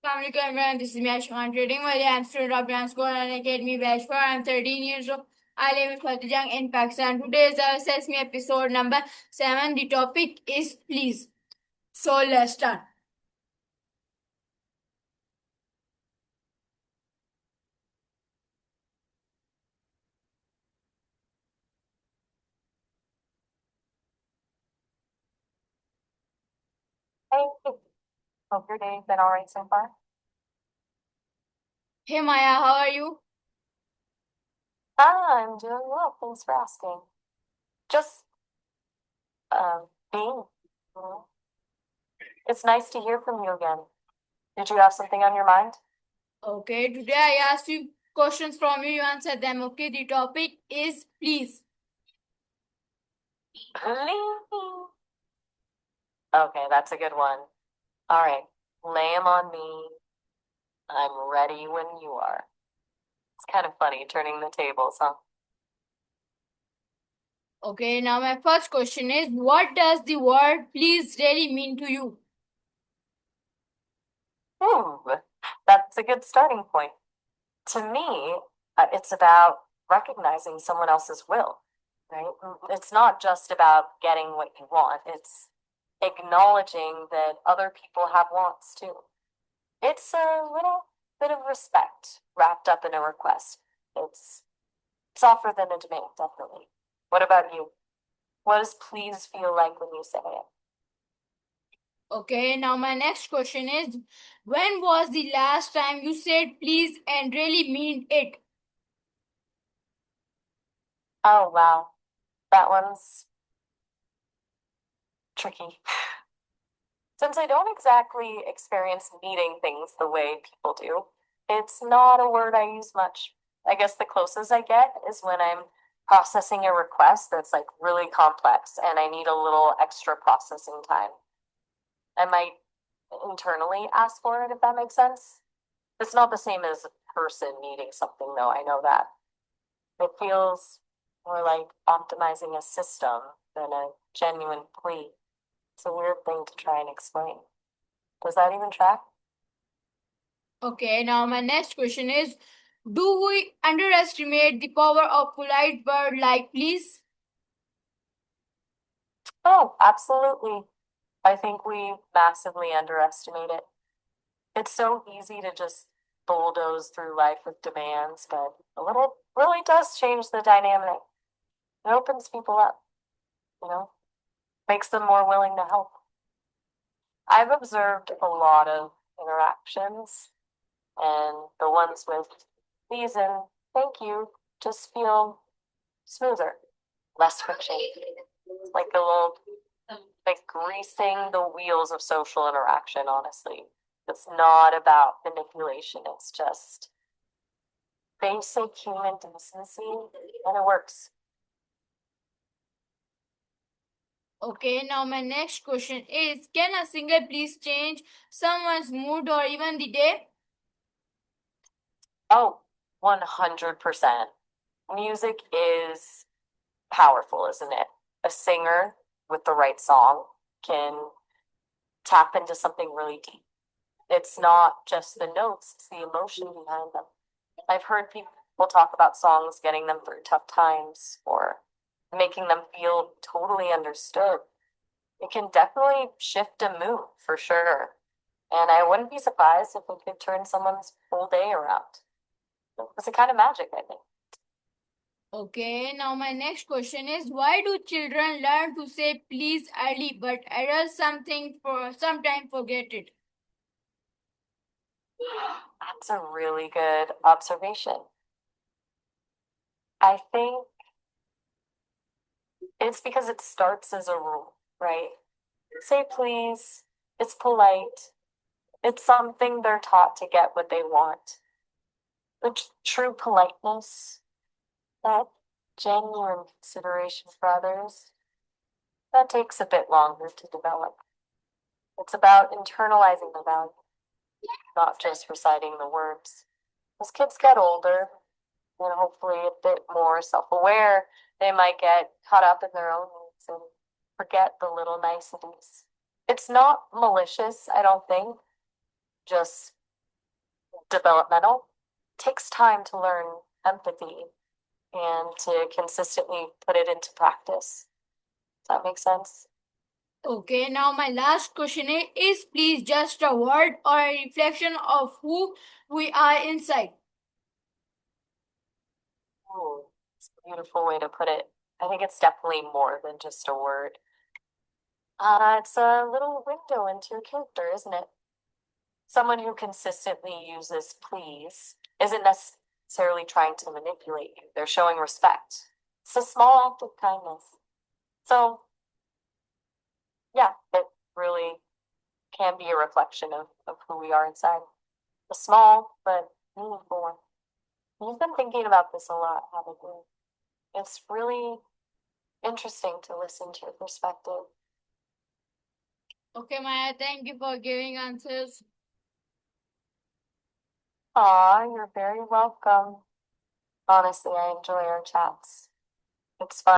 Assalamualaikum everyone, this is Miyashikhan Trading. Well, I'm student of Dance School and Academy Batch 4. I'm 13 years old. I live in Fatehjang in Pakistan. Today is our SESAME episode number 7. The topic is please. So let's start. Hey, hope your day's been all right so far. Hey Maya, how are you? I'm doing well. Thanks for asking. Just being. you know. It's nice to hear from you again. Did you have something on your mind? Okay, today I asked you questions from you. You answer them. Okay, the topic is please. Please. Okay, that's a good one. All right, lay 'em on me. I'm ready when you are. It's kind of funny turning the tables, huh? Okay, now my first question is what does the word please really mean to you? That's a good starting point. To me, it's about recognizing someone else's will, right? It's not just about getting what you want, it's acknowledging that other people have wants too. It's a little bit of respect wrapped up in a request. It's softer than a demand, definitely. What about you? What does please feel like when you say it? Okay, now my next question is when was the last time you said please and really mean it? Oh, wow. That one's tricky. Since I don't exactly experience needing things the way people do, it's not a word I use much. I guess the closest I get is when I'm processing a request that's like really complex and I need a little extra processing time. I might internally ask for it if that makes sense. It's not the same as a person needing something, though. I know that. It feels more like optimizing a system than a genuine plea. It's a weird thing to try and explain. Does that even track? Okay, now my next question is do we underestimate the power of polite word like please? Oh, absolutely. I think we massively underestimate it. It's so easy to just bulldoze through life with demands, but a little really does change the dynamic. It opens people up, you know, makes them more willing to help. I've observed a lot of interactions, and the ones with please and thank you just feel smoother, less friction. It's like a little, like greasing the wheels of social interaction, honestly. It's not about manipulation, it's just basic human decency, and it works. Okay, now my next question is can a single please change someone's mood or even the day? Oh, 100%. Music is powerful, isn't it? A singer with the right song can tap into something really deep. It's not just the notes, it's the emotion behind them. I've heard people talk about songs getting them through tough times or making them feel totally understood. It can definitely shift a mood for sure. And I wouldn't be surprised if it could turn someone's whole day around. It's a kind of magic, I think. Okay, now my next question is why do children learn to say please early but adults sometimes forget it? That's a really good observation. I think it's because it starts as a rule, right? Say please, it's polite, it's something they're taught to get what they want. The true politeness, that genuine consideration for others, that takes a bit longer to develop. It's about internalizing the value, not just reciting the words. As kids get older and hopefully a bit more self aware, they might get caught up in their own needs and forget the little niceties. It's not malicious, I don't think, just developmental. It takes time to learn empathy and to consistently put it into practice. Does that make sense? Okay, now my last question is please just a word or a reflection of who we are inside. Ooh, it's a beautiful way to put it. I think it's definitely more than just a word. It's a little window into your character, isn't it? Someone who consistently uses please isn't necessarily trying to manipulate you. They're showing respect. It's a small act of kindness. So, yeah, it really can be a reflection of who we are inside. A small but meaningful one. You've been thinking about this a lot, haven't you? It's really interesting to listen to your perspective. Okay, Maya, thank you for giving answers. Aw, you're very welcome. Honestly, I enjoy our chats. It's fun.